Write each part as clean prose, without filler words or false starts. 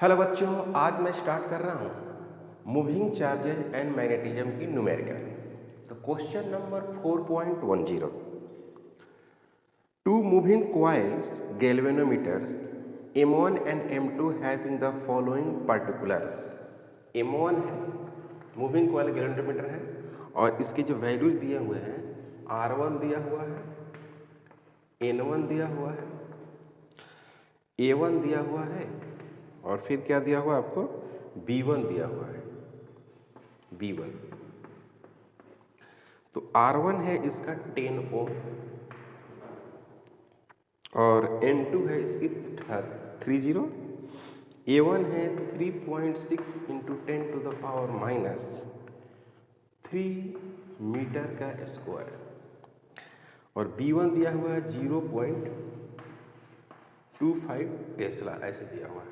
Hello बच्चों, आज मैं स्टार्ट कर रहा हूँ मूविंग चार्जेज एंड मैग्नेटिज्म की न्यूमेरिकल। तो question number 4.10, two moving coils galvanometers M1 and M2 having the following particulars. M1 है मूविंग कॉइल गैल्वेनोमीटर है और इसके जो वैल्यूज दिए हुए हैं, R1 दिया हुआ है, N1 दिया हुआ है, A1 दिया हुआ है और फिर क्या दिया हुआ आपको, B1 दिया हुआ है, B1। तो R1 है इसका 10 ओम और N2 है इसकी 30, A1 है 3.6 into 10 to the power minus 3 metre का स्क्वायर और B1 दिया हुआ है 0.25 टेस्ला, ऐसे दिया हुआ है।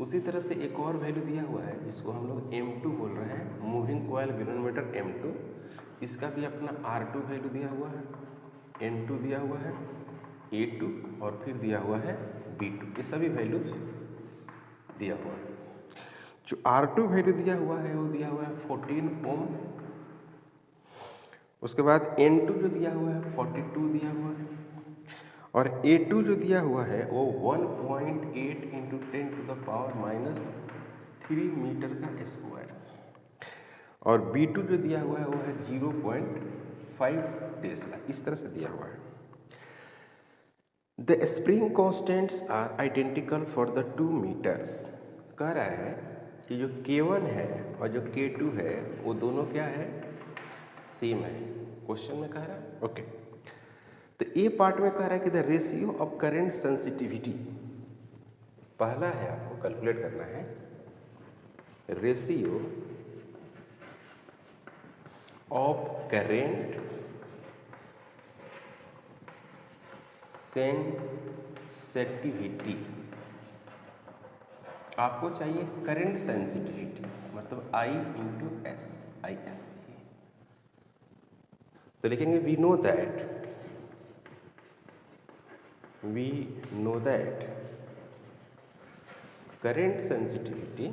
उसी तरह से एक और वैल्यू दिया हुआ है जिसको हम लोग M2 बोल रहे हैं, मूविंग कॉइल गैल्वेनोमीटर M2। इसका भी अपना R2 वैल्यू दिया हुआ है, N2 दिया हुआ है, A2 और फिर दिया हुआ है B2। ये सभी वैल्यूज दिया हुआ है। जो R2 वैल्यू दिया हुआ है वो दिया हुआ है 14 ओम। उसके बाद N2 जो दिया हुआ है 42 दिया हुआ है और A2 जो दिया हुआ है वो 1.8 into 10 to the power minus 3 metre का स्क्वायर और B2 जो दिया हुआ है वो है 0.5 टेस्ला। इस तरह से दिया हुआ है। The spring constants are identical for the 2 metres. कह रहा है कि जो K1 है और जो K2 है वो दोनों क्या है, सेम है। क्वेश्चन में कह रहा है ओके। तो ए पार्ट में कह रहा है कि the ratio of current sensitivity, पहला है आपको कैलकुलेट करना है रेशियो ऑफ करंट सेंसिटिविटी। आपको चाहिए करंट सेंसिटिविटी, मतलब I into S, I S. तो लिखेंगे we know that current sensitivity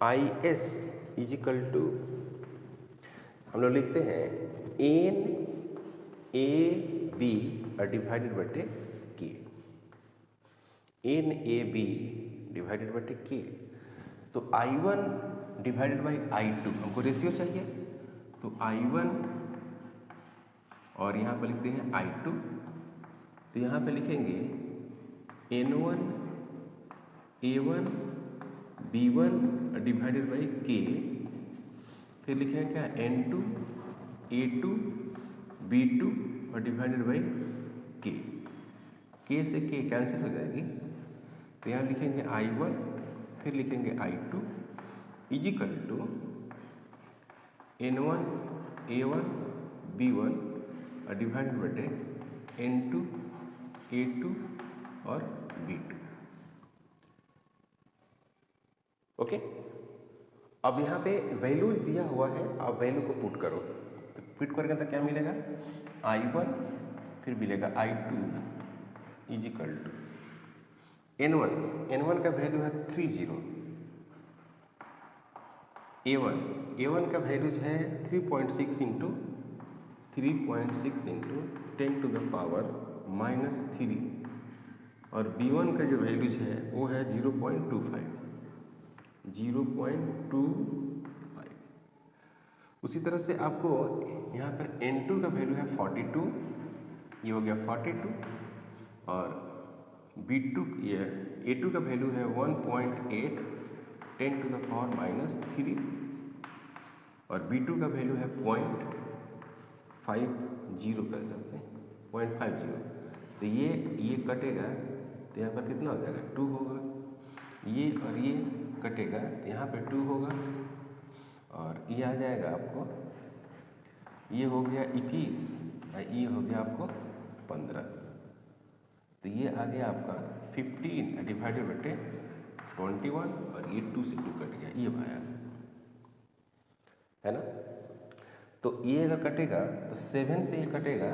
IS is equal to, हम लोग लिखते हैं एन ए बी डिवाइडेड बटे के, एन ए बी डिवाइडेड बटे के। तो I1 डिवाइडेड बाई I2, हमको रेशियो चाहिए, तो I1 और यहाँ पे लिखते हैं I2। तो यहाँ पे लिखेंगे N1 A1 B1 divided by के, फिर लिखेंगे क्या N2 A2 B2 और डिवाइडेड बाई के से के कैंसिल हो जाएगी। तो यहाँ लिखेंगे I1 फिर लिखेंगे I2 is equal to N1 A1 B1 divided बटे N2 A2 और B2। ओके। अब यहाँ पे वैल्यू दिया हुआ है, आप वैल्यू को पुट करो। तो पुट करके तो क्या मिलेगा, I1 फिर मिलेगा I2 इजिकल टू N1 का वैल्यू है 30, A1 का वैल्यूज है 3.6 into 10 to the power minus 3 और B1 का जो वैल्यूज है वो है 0.25। उसी तरह से आपको यहाँ पर N2 का वैल्यू है 42, ये हो गया 42 और B2 ये A2 का वैल्यू है 1.8 10 टू द पावर माइनस 3 और B2 का वैल्यू है 0.50 कर सकते हैं, 0.50। तो ये कटेगा तो यहाँ पर कितना हो जाएगा, 2 होगा। ये और ये कटेगा तो यहाँ पे 2 होगा और ये आ जाएगा आपको, ये हो गया 21 और ये हो गया आपको 15। तो ये आ गया आपका 15 डिवाइडेड बटे 21 और ये 2 से 2 कट गया, ये आया। है ना। तो ये अगर कटेगा तो 7 से ये कटेगा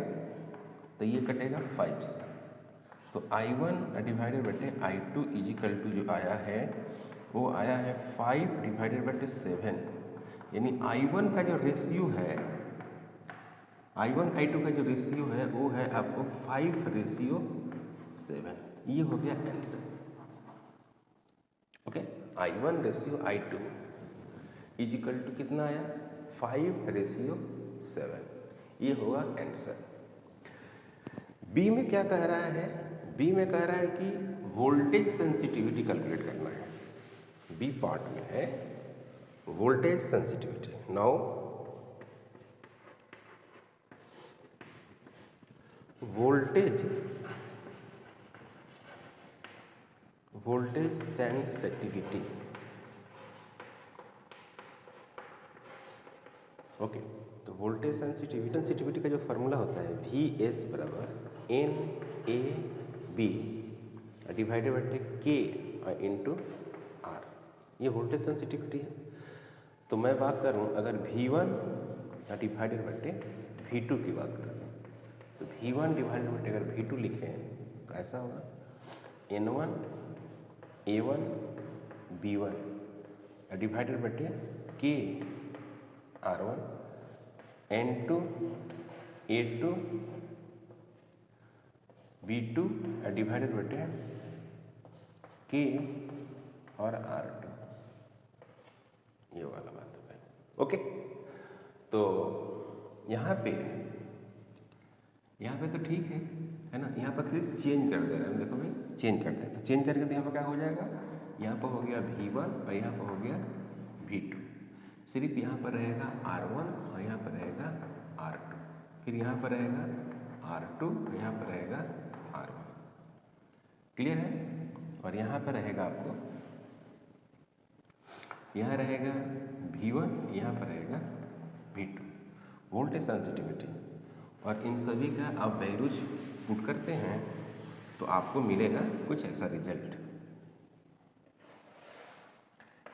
तो ये कटेगा 5 से। तो I1 डिवाइडेड बटे I2 इजिकल टू जो आया है वो आया है 5 डिवाइडेड बटे 7, यानी I1 का जो रेशियो है, I1 I2 का जो रेशियो है वो है आपको 5:7। ये हो गया answer. Okay, I1 ratio I2 is equal to कितना आया 5:7, ये होगा आंसर। बी में क्या कह रहा है, बी में कह रहा है कि वोल्टेज सेंसिटिविटी कैलकुलेट करना है। बी पार्ट में है voltage sensitivity. Now voltage sensitivity, okay. तो वोल्टेज सेंसिटिविटी का जो फार्मूला होता है VS बराबर NAB डिवाइडेड बटे K इंटू R, ये वोल्टेज सेंसिटिविटी है। तो मैं बात करूं अगर V1 डिवाइडेड बटे V2 की बात करें तो V1 डिवाइडेड बटे अगर V2 लिखें तो ऐसा होगा N1 A1 B1 डिवाइडेड बटे K R1 N2 A2 B2 divided बटे K और R2, ये वाला बात है भाई। ओके, तो यहाँ पे तो ठीक है ना। यहाँ पर फिर चेंज कर दे रहे हैं, देखो भाई चेंज करते हैं। तो चेंज करके तो यहाँ पर क्या हो जाएगा, यहाँ पर हो गया V1 और यहाँ पर हो गया V2। सिर्फ यहाँ पर रहेगा R1 और यहाँ पर रहेगा R2, फिर यहाँ पर रहेगा R2 और यहाँ पर रहेगा R1। क्लियर है। और यहाँ पर रहेगा आपको, यहाँ रहेगा V1, यहाँ पर रहेगा V2, वोल्टेज सेंसिटिविटी। और इन सभी का आप वैल्यूज पुट करते हैं तो आपको मिलेगा कुछ ऐसा रिजल्ट।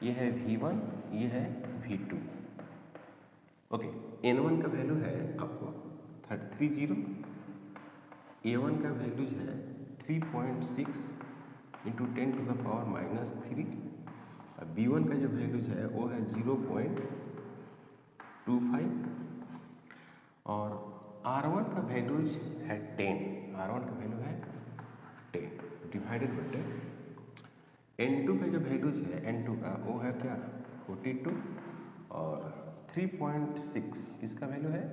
ये है V1, ये है V2। ओके, N1 का वैल्यू है आपको 330, A1 का वैल्यूज है 3.6 इंटू 10 टू द पावर -3, और B1 का जो वैल्यूज है वो है 0.25, और R1 का वैल्यूज है 10, R1 का वैल्यू है 10 डिवाइडेड बटे N2 का जो वैल्यूज है, N2 का वो है क्या 42, और 3.6 किसका वैल्यू है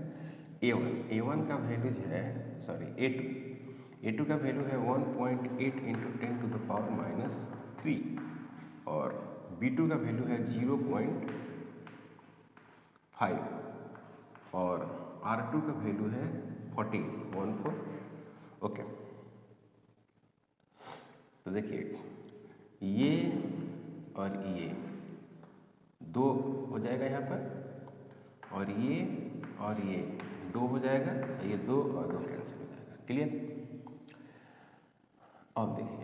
A1 का वैल्यूज है A2 का वैल्यू है 1.8 इंटू 10 टू द पावर -3, और B2 का वैल्यू है 0.5, और R2 का वैल्यू है 14। ओके, तो देखिए ये और ये दो हो जाएगा यहाँ पर, और ये दो हो जाएगा, ये दो और दो कैंसिल हो जाएगा। क्लियर। अब देखिए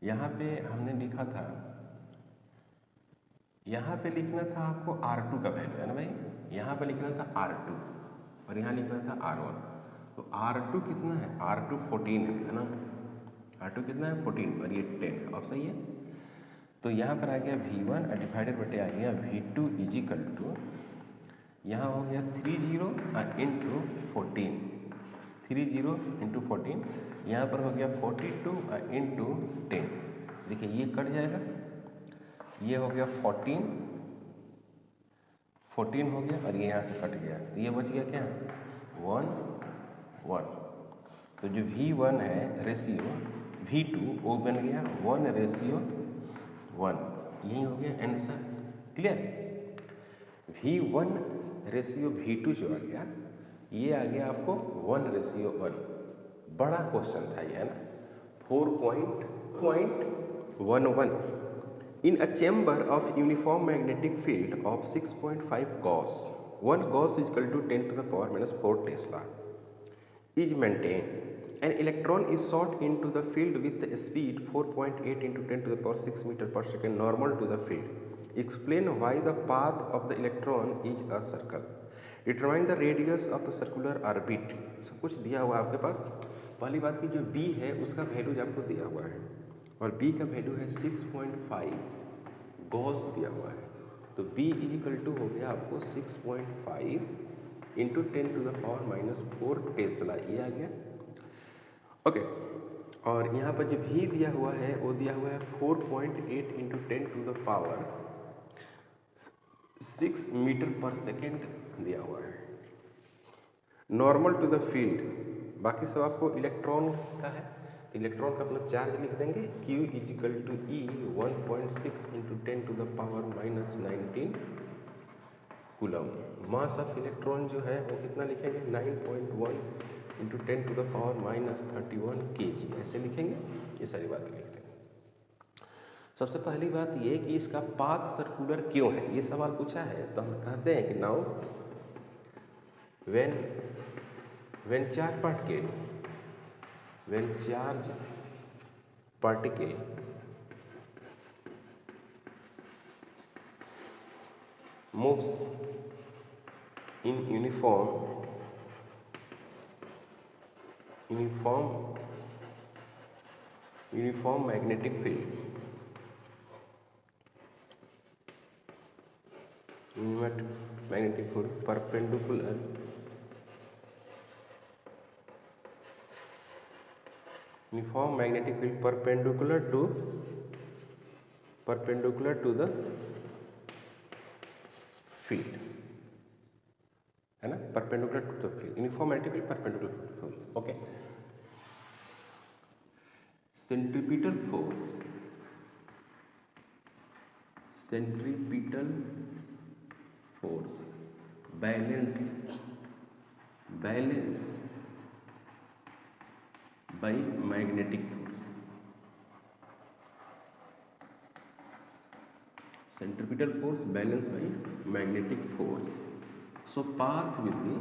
यहाँ पे हमने लिखा था, यहाँ पे लिखना था आपको R2 का वैल्यू, है ना भाई। यहाँ पे लिखना था R2 और यहाँ लिखना था R1। तो R2 कितना है, R2 14 है ना। R2 कितना है 14 और ये 10, अब सही है। तो यहाँ पर आ गया V1 डिवाइडेड बटे आ गया V2 इजिकल टू, यहाँ हो गया 30 इंटू 14, 30 इंटू 14, यहाँ पर हो गया 42 इंटू 10। देखिए ये कट जाएगा, ये हो गया 14 हो गया, और ये यहाँ से कट गया, तो ये बच गया क्या 1। तो जो V1 है रेशियो V2 वो बन गया 1:1, यही हो गया answer. Clear. V1 ratio V2 जो आ गया, ये आ गया आपको 1:1। बड़ा क्वेश्चन था ये, है ना। 4.11 in a chamber of uniform magnetic field of 6.5 Gauss, 1 Gauss is equal to 10 to the power -4 Tesla is maintained. An electron is shot into the field with the speed 4.8 into 10 to the power 6 meter per second normal to the field. Explain why the path of the electron is a circle, determine the radius of the circular orbit. सब कुछ दिया हुआ है आपके पास। पहली बात की जो बी है उसका वैल्यूज आपको दिया हुआ है और बी का वैल्यू है 6.5 गॉस दिया हुआ है। तो बी इज इक्वल टू हो गया आपको 6.5 इंटू 10⁻⁻4 टेस्ला, ये आ गया। ओके, और यहाँ पर जो भी दिया हुआ है वो दिया हुआ है 4.8 इंटू 10⁻6 मीटर पर सेकेंड दिया हुआ है। नॉर्मल टू द फील्ड, बाकी सब आपको इलेक्ट्रॉन का है। इलेक्ट्रॉन का अपना चार्ज लिख देंगे, Q is equal to E 1.6 into 10⁻⁻19 coulomb. Mass of electron जो है वो कितना लिखेंगे, 9.1 इंटू 10⁻31 kg, ऐसे लिखेंगे। ये सारी बातें लिख लेंगे। सबसे पहली बात ये कि इसका पाथ सर्कुलर क्यों है, ये सवाल पूछा है। तो हम कहते हैं कि now when charge particle moves in uniform magnetic field, perpendicular uniform magnetic field perpendicular to the field, है ना, perpendicular to the field, uniform magnetic field perpendicular to the field। Okay, centripetal force balance by magnetic force, centripetal force balanced by magnetic force, so path will be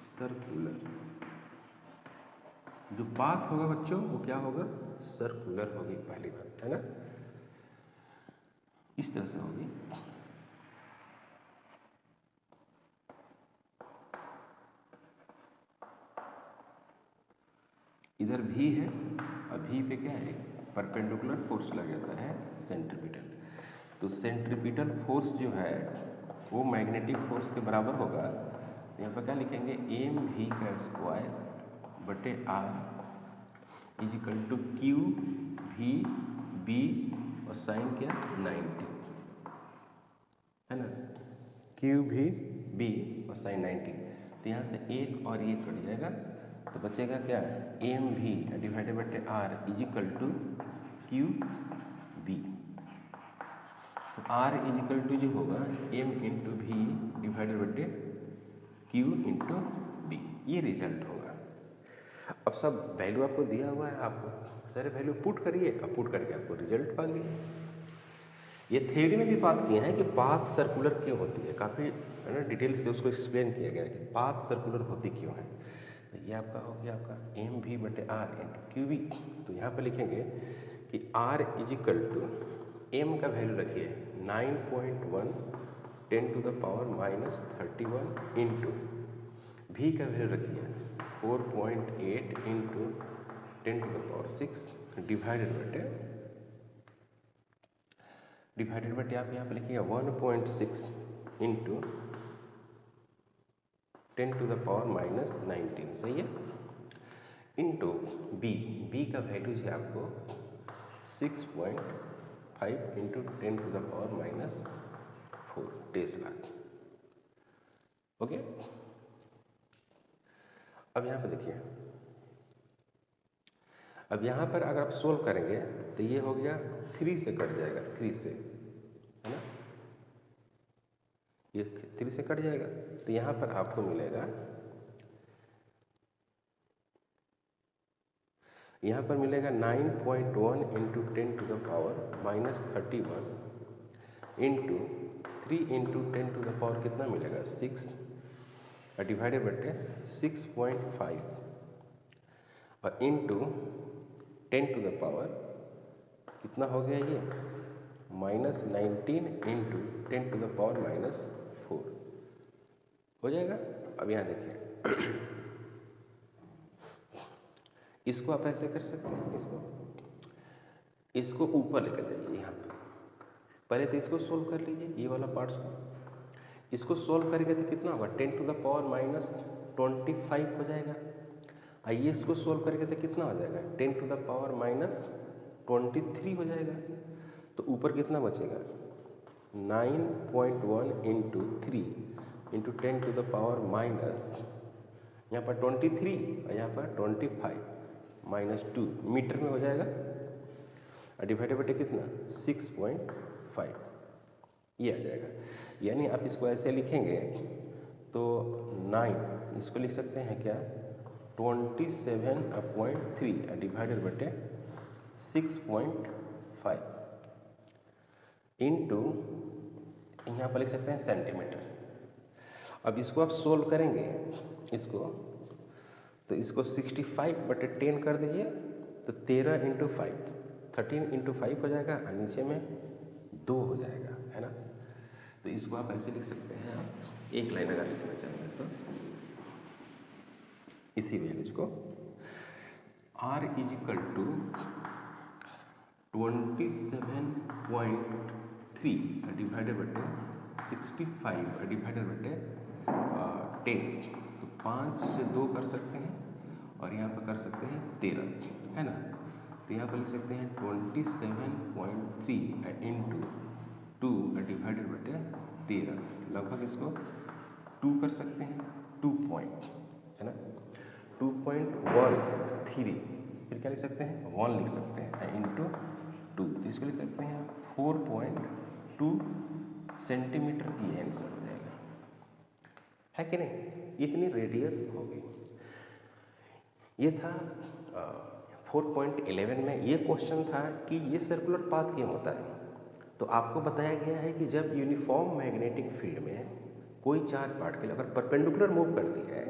circular, जो path होगा बच्चों वो क्या होगा, circular होगी, पहली बात है ना, इस तरह से होगी। इधर भी है और भी पे क्या है, परपेंडिकुलर फोर्स लग जाता है सेंट्रीपिटल। तो सेंट्रीपिटल फोर्स जो है वो मैग्नेटिक फोर्स के बराबर होगा। यहाँ पर क्या लिखेंगे, एम भी का स्क्वायर बटे R is equal to Q V B और साइन क्या 90, है ना, क्यू भी बी और साइन 90। तो यहाँ से एक और ये कट जाएगा तो बचेगा क्या, एम भी डिवाइडेड बटे R is equal to Q B. तो आर इज इक्वल टू जो होगा एम इंटू भी डिवाइडेड बटे क्यू इंटू बी, ये रिजल्ट होगा। अब सब वैल्यू आपको दिया हुआ है, आपको सारे वैल्यू पुट करिए, अब पुट करके आपको रिजल्ट पा लिए। ये थ्योरी में भी बात किया है कि पाथ सर्कुलर क्यों होती है, काफ़ी है ना डिटेल से उसको एक्सप्लेन किया गया है कि पाथ सर्कुलर होती क्यों है। तो ये आपका हो गया आपका एम भी बटे आर इंटू क्यू बी। तो यहाँ पर लिखेंगे कि R is equal to M का वैल्यू रखिए 9.1 10⁻⁻31 इंटू भी का वैल्यू रखिए 4.8 इंटू 10⁻6 डिवाइडेड बटे आप यहाँ पर लिखिएगा 1.6 इंटू 10⁻⁻19, सही है, इंटू बी का वैल्यू है आपको 6.5 इंटू 10⁻⁻4 टेस्ला। ओके, अब यहाँ पर देखिए, अब यहाँ पर अगर आप सोल्व करेंगे तो ये हो गया 3 से कट जाएगा, 3 से, है ना, ये 3 से कट जाएगा। तो यहाँ पर आपको मिलेगा, यहाँ पर मिलेगा 9.1 इंटू 10⁻⁻31 इंटू 3 इंटू 10⁻, कितना मिलेगा 6 डिवाइडेड बटे 6.5। और इंटू 10 टू द पावर कितना हो गया ये -19 इंटू 10 टू द पावर -4 हो जाएगा। अब यहाँ देखिए इसको आप ऐसे कर सकते हैं, इसको ऊपर लेकर जाइए यहाँ पे। पहले तो इसको सोल्व कर लीजिए, ये वाला पार्ट्स को। इसको सोल्व करेंगे तो कितना होगा 10 टू द पावर -25 हो जाएगा। आइए इसको सोल्व करेंगे तो कितना हो जाएगा 10 टू द पावर -23 हो जाएगा। तो ऊपर कितना बचेगा 9.1 into 3 into 10 to the power यहाँ पर 23 और यहाँ पर 25 -2 मीटर में हो जाएगा। डिवाइडेड बटे कितना 6.5 ये आ जाएगा। यानी आप इसको ऐसे लिखेंगे तो 9 इसको लिख सकते हैं क्या 27.3 डिवाइडेड बटे 6.5 इंटू यहाँ पर लिख सकते हैं सेंटीमीटर। अब इसको आप सोल्व करेंगे तो इसको 65/10 कर दीजिए तो 13 इंटू 5 13 इंटू 5 हो जाएगा और नीचे में 2 हो जाएगा, है ना। तो इसको आप ऐसे लिख सकते हैं। आप एक लाइन अगर लिखना चाहेंगे तो इसी वैल्यूज को R is equal to 27.3 divided बटे 65 डिवाइडेड बटे 10। तो 5 से 2 कर सकते हैं और यहाँ पर कर सकते हैं 13, है ना। तो यहाँ पर लिख सकते हैं 27.3 इंटू 2 डिवाइडेड बटे 13। लगभग इसको 2 कर सकते हैं 2 पॉइंट, है ना 2.13। फिर क्या लिख सकते हैं 1 लिख सकते हैं इंटू 2। तो इसको लिख सकते हैं 4.2 सेंटीमीटर की आंसर हो जाएगा, है कि नहीं। इतनी रेडियस होगी। ये था 4.11 में ये क्वेश्चन था कि ये सर्कुलर पाथ क्यों होता है। तो आपको बताया गया है कि जब यूनिफॉर्म मैग्नेटिक फील्ड में कोई चार्ज पार्टिकल अगर परपेंडिकुलर मूव करती है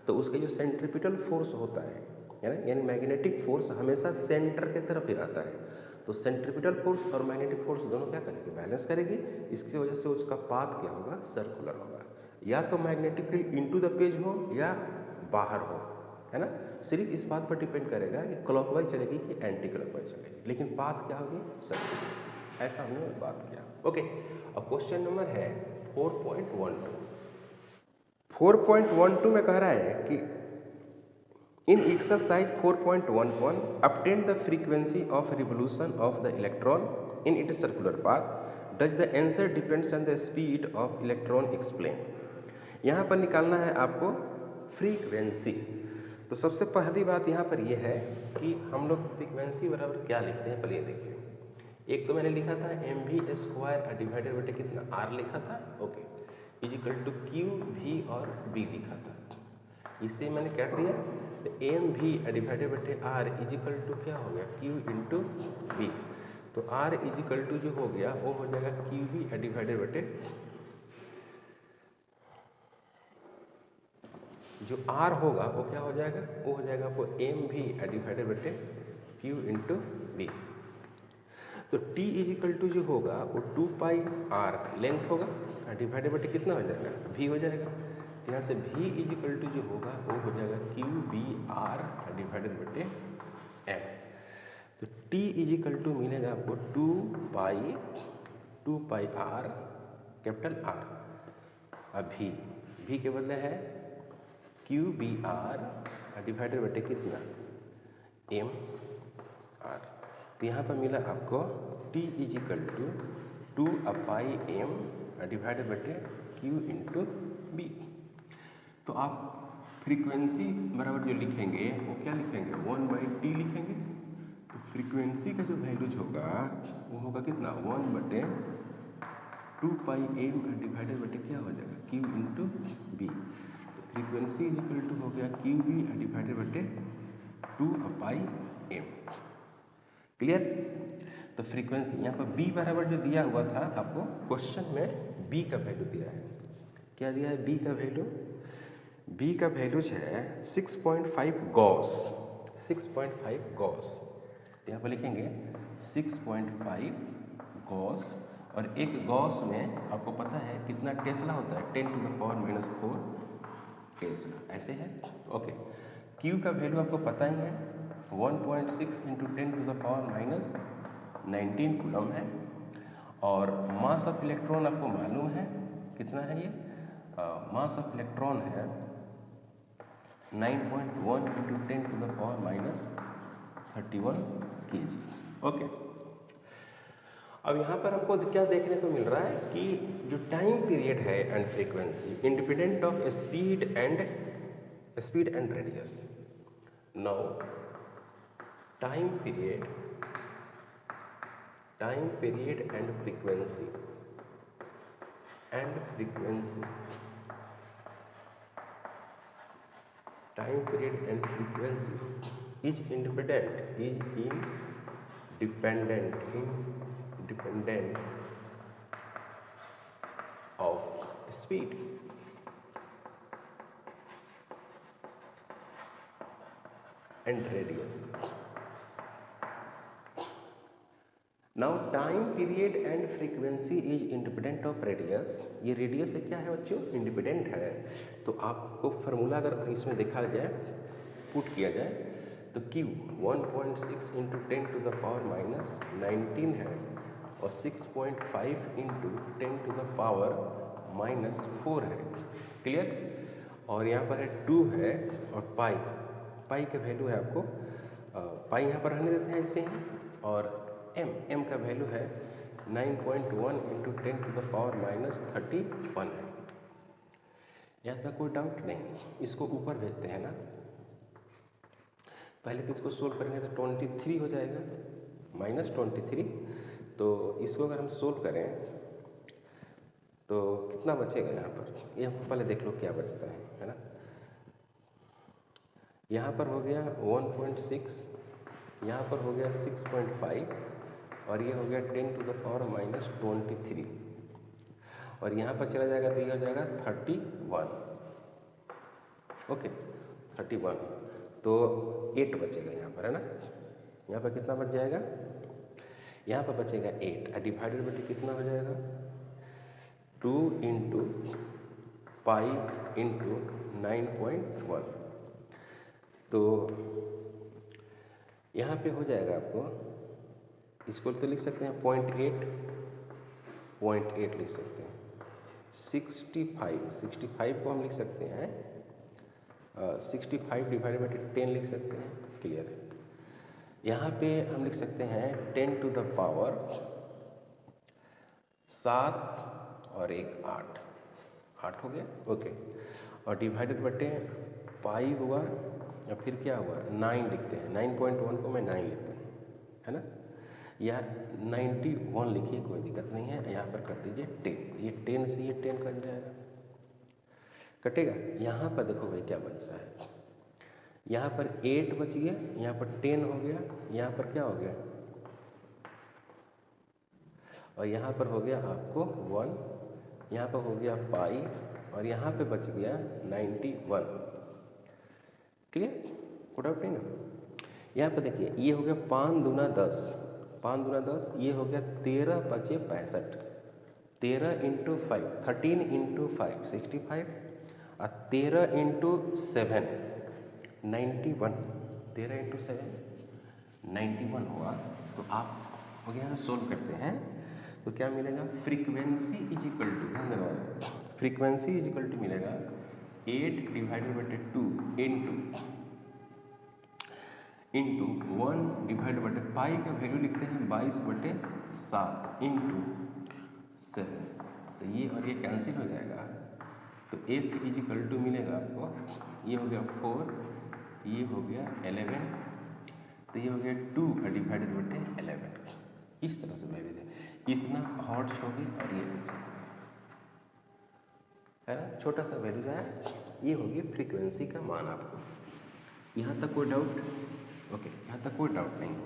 तो उसका जो सेंट्रीपिटल फोर्स होता है ना, यानी मैग्नेटिक फोर्स हमेशा सेंटर के तरफ ही रहता है। तो सेंट्रीपिटल फोर्स और मैग्नेटिक फोर्स दोनों क्या करेंगे बैलेंस करेगी। इसकी वजह से उसका पाथ क्या होगा सर्कुलर होगा। या तो magnetic field into the page हो या बाहर हो, है ना। सिर्फ इस बात पर डिपेंड करेगा कि क्लॉकवाइज चलेगी कि एंटी क्लॉकवाइज चलेगी, लेकिन पाथ क्या होगी सर्कुलर। ऐसा हमने बात किया। ओके, अब क्वेश्चन नंबर है 4.12। 4.12 में कह रहा है कि इन exercise 4.11 obtain the frequency of revolution of the electron in its circular path. Does the answer depends on the speed of electron? Explain. यहाँ पर निकालना है आपको फ्रीक्वेंसी। तो सबसे पहली बात यहाँ पर यह है कि हम लोग फ्रीक्वेंसी बराबर क्या लिखते हैं पहले ये देखिए। एक तो मैंने लिखा था mv² डिवाइडेड बटे कितना r लिखा था, okay, is equal to Q V और बी लिखा था। इसे मैंने काट दिया तो mv डिवाइडेड बटे r इज इक्वल टू क्या हो गया q इंटू बी। तो r इज इक्वल टू जो हो गया वो हो जाएगा क्यू वी डिवाइडेड बटे जो r होगा वो क्या हो जाएगा, वो हो जाएगा आपको mv डिवाइडेड बटे q इंटू बी। तो t इज इक्वल टू जो होगा वो 2πr लेंथ होगा डिवाइडेड बटे कितना हो जाएगा v हो जाएगा। तो यहाँ से v इज इक्वल टू जो होगा वो हो जाएगा QBr डिवाइडेड बटे m। तो t इज इक्वल टू मिलेगा आपको 2πr कैपिटल R। अब v के बदले है QBr डिवाइडेड बटे कितना mr। तो यहाँ पर मिला आपको t is equal to 2πm divided बटे q इंटू बी। तो आप फ्रीक्वेंसी बराबर जो लिखेंगे वो क्या लिखेंगे 1/t लिखेंगे। तो फ्रीक्वेंसी का जो वैल्यूज होगा वो होगा कितना 1/2πm डिवाइडेड बटे क्या हो जाएगा q इंटू बी। तो फ्रीक्वेंसी इज इक्वल टू हो गया QB डिवाइडेड बटे 2πm। क्लियर। तो फ्रीक्वेंसी यहाँ पर b बराबर जो दिया हुआ था आपको क्वेश्चन में b का वैल्यू दिया है। क्या दिया है b का वैल्यू? b का वैल्यूज है 6.5 गॉस। 6.5 गॉस, तो यहाँ पर लिखेंगे 6.5 गॉस, और एक गॉस में आपको पता है कितना टेस्ला होता है, 10⁻⁻⁴ टेस्ला, ऐसे है। ओके, Q का वैल्यू आपको पता ही है, 1.6 × 10⁻⁻19 कूलम है, और मास ऑफ इलेक्ट्रॉन आपको मालूम है कितना है, ये मास ऑफ इलेक्ट्रॉन है 9.1 × 10⁻31 kg। ओके, अब यहाँ पर हमको क्या देखने को मिल रहा है कि जो टाइम पीरियड है and frequency independent of speed and radius. Now time period and frequency is independent of speed and radius. Now time period and frequency is independent of radius। ये रेडियस से क्या है बच्चों, इंडिपेंडेंट है। तो आपको formula अगर इसमें देखा जाए, पुट किया जाए, तो Q 1.6 × 10⁻⁻19 है, और 6.5 × 10⁻⁻4 है। क्लियर? और यहाँ पर है 2 है, और पाई का वैल्यू है आपको, पाई यहाँ पर रहने देते हैं ऐसे ही, और m का वैल्यू है 9.1 × 10⁻31 है। यहाँ तक कोई डाउट नहीं। इसको ऊपर भेजते हैं ना, पहले तो इसको सोल्व करेंगे तो 23 हो जाएगा, -23। तो इसको अगर हम सोल्व करें तो कितना बचेगा यहाँ पर, ये हमको पहले देख लो क्या बचता है ना। यहाँ पर हो गया 1.6, यहाँ पर हो गया 6.5, और ये हो गया 10⁻⁻23, और यहाँ पर चला जाएगा तो ये हो जाएगा 31। ओके, 31, तो 8 बचेगा यहाँ पर, है ना। यहाँ पर कितना बच जाएगा, यहाँ पर बचेगा 8, डिवाइडेड बाई कितना हो जाएगा, 2 × पाई × 9.1। तो यहाँ पे हो जाएगा आपको, इसको तो लिख सकते हैं 0.8 लिख सकते हैं। 65 को हम लिख सकते हैं 65 डिवाइडेड बाई 10 लिख सकते हैं। क्लियर है? यहाँ पे हम लिख सकते हैं 10⁻7 और 1 8 हो गया। ओके, और डिवाइडेड बटे पाई हुआ, या फिर क्या हुआ 9 लिखते हैं, 9.1 को मैं 9 लिखता हूँ, है ना। या 91 लिखिए, कोई दिक्कत नहीं है। यहाँ पर कर दीजिए 10, ये 10 से ये 10 कट जाएगा, कटेगा। यहाँ पर देखो भाई क्या बच रहा है, यहाँ पर 8 बच गया, यहाँ पर 10 हो गया, यहाँ पर क्या हो गया, और यहाँ पर हो गया आपको 1, यहाँ पर हो गया पाई, और यहाँ पे बच गया 91। क्लियर? कोई डाउट नहीं ना। यहाँ पर देखिए, ये हो गया 5 दूना 10, 5 दूना 10, ये हो गया 13 × 5 = 65, 13 × 5 13 × 5 65, और 13 × 7 91, 13 × 7 91 हुआ। तो आप हो गया सोल्व करते हैं तो क्या मिलेगा, फ्रीक्वेंसी इज इक्वल टू, धन्यवाद, फ्रीक्वेंसी इज इक्वल टू मिलेगा 8 डिवाइडेड बाई 2 इंटू 1 डिवाइड बटे पाई का वैल्यू लिखते हैं 22/7 इंटू 7। तो ये और ये कैंसिल हो जाएगा, तो f इज इक्वल टू मिलेगा आपको, ये हो गया 4, ये हो गया 11, तो ये हो गया 2 डिवाइडेड बटे 11। इस तरह से वैल्यू है, इतना हॉट्स हो गई, और ये है ना, छोटा सा वैल्यू है। ये होगी फ्रीक्वेंसी का मान आपको। यहाँ तक कोई डाउट? ओके, यहाँ तक कोई डाउट नहीं।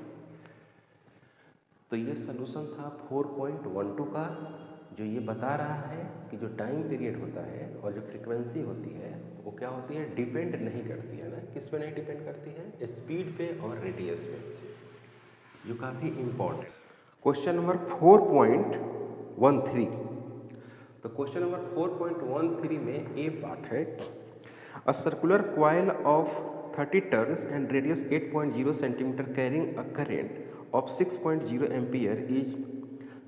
तो ये सलूशन था 4.12 का, जो ये बता रहा है कि जो टाइम पीरियड होता है और जो फ्रीक्वेंसी होती है वो क्या होती है, डिपेंड नहीं करती है ना, किस पे नहीं डिपेंड करती है, स्पीड पे और रेडियस पे, जो काफ़ी इम्पोर्टेंट। Question number 4.13। तो क्वेश्चन नंबर 4.13 में ए पार्ट है, a circular coil of 30 turns and radius 8.0 centimetre carrying a current of 6.0 ampere is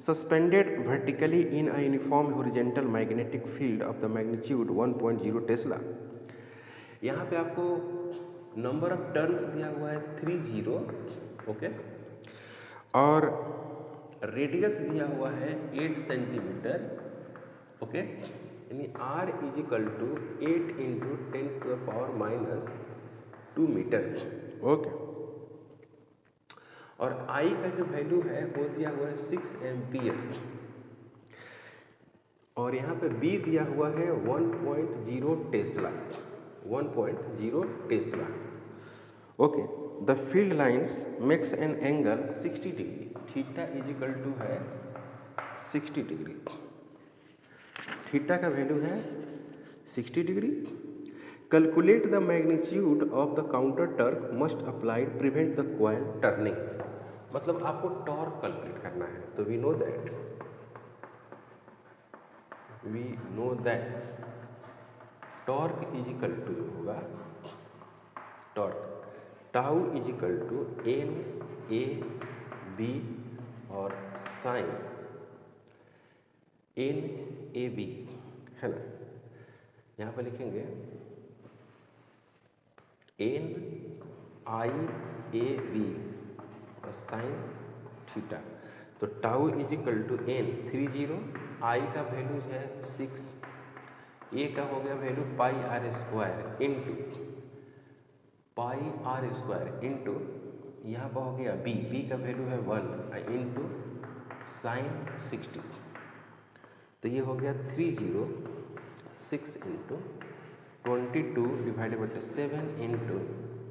suspended vertically in a uniform horizontal magnetic field of the magnitude 1.0 Tesla. यहाँ पे आपको number of turns दिया हुआ है 30, okay, और radius दिया हुआ है 8 सेंटीमीटर, ओके, यानी R is equal to 8 into 10⁻² metre, okay, और I का जो वैल्यू है वो दिया हुआ है 6 एम्पियर, और यहाँ पे B दिया हुआ है 1.0 tesla, 1.0 tesla, okay. The field lines makes an angle 60 degree, theta is equal to है 60 डिग्री, थीटा का वैल्यू है 60 degree. Calculate the magnitude of the counter torque must applied prevent the coil turning, मतलब आपको torque calculate करना है। तो we know that torque is equal to होगा, torque tau is equal to N A B और sine N A B, है ना, यहाँ पर लिखेंगे एन आई ए बी और साइन थीटा। तो tau is equal to N 30, I का वैल्यू है 6, ए का हो गया value πr² into πr² into यहाँ पर हो गया बी का वैल्यू है 1 इंटू साइन 60। तो ये हो गया 306 into 22 divided by 7 into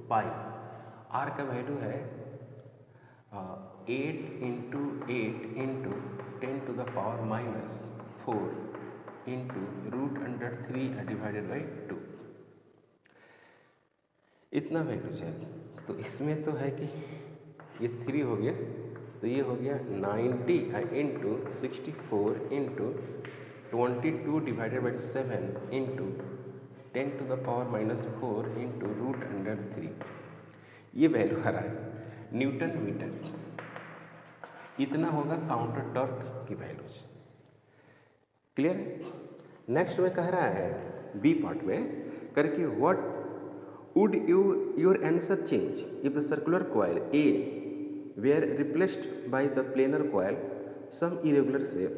pi. R का वैल्यू है 8 into 8 into 10⁻⁻4 into √3 divided by 2, इतना वैल्यू चाहिए। तो इसमें तो है कि ये 3 हो गया, तो ये हो गया 90 into 64 into 22 divided by 7 into 10⁻⁻4 into √3, ये वैल्यू आ रहा है न्यूटन मीटर। इतना होगा काउंटर टॉर्क की वैल्यूज। क्लियर है? नेक्स्ट में कह रहा है बी पार्ट में करके what would your answer change if the circular coil a were replaced by the planar coil some irregular shape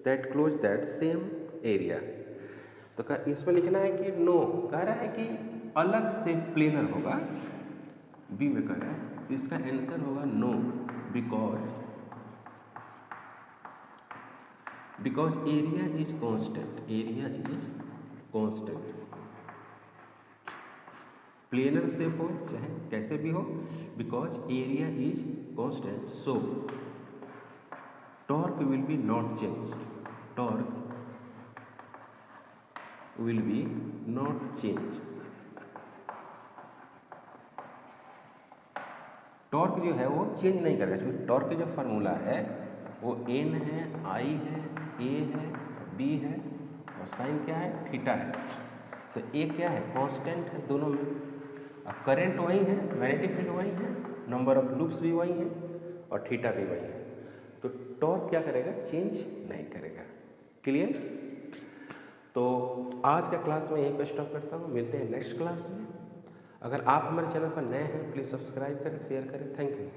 that close that same area. तो इसमें लिखना है कि नो, कह रहा है कि अलग से प्लेनर होगा, बी में कह रहा है, इसका आंसर होगा no, because area is constant, area is constant. Planar shape हो चाहे कैसे भी हो, because area is constant, so torque will be not change, torque will be not change. Torque जो है वो चेंज नहीं करेगा, क्योंकि टॉर्क का जो फार्मूला है वो एन है, आई है, ए है, बी है और साइन क्या है, थीटा है। तो ए क्या है, कांस्टेंट है दोनों में, अब करंट वही है, मैग्नेटिक फील्ड वही है, नंबर ऑफ लूप्स भी वही है और थीटा भी वही है। तो टॉर्क क्या करेगा, चेंज नहीं करेगा। क्लियर? तो आज का क्लास में यहीं पर स्टॉप करता हूँ, मिलते हैं नेक्स्ट क्लास में। अगर आप हमारे चैनल पर नए हैं प्लीज़ सब्सक्राइब करें, शेयर करें। Thank you.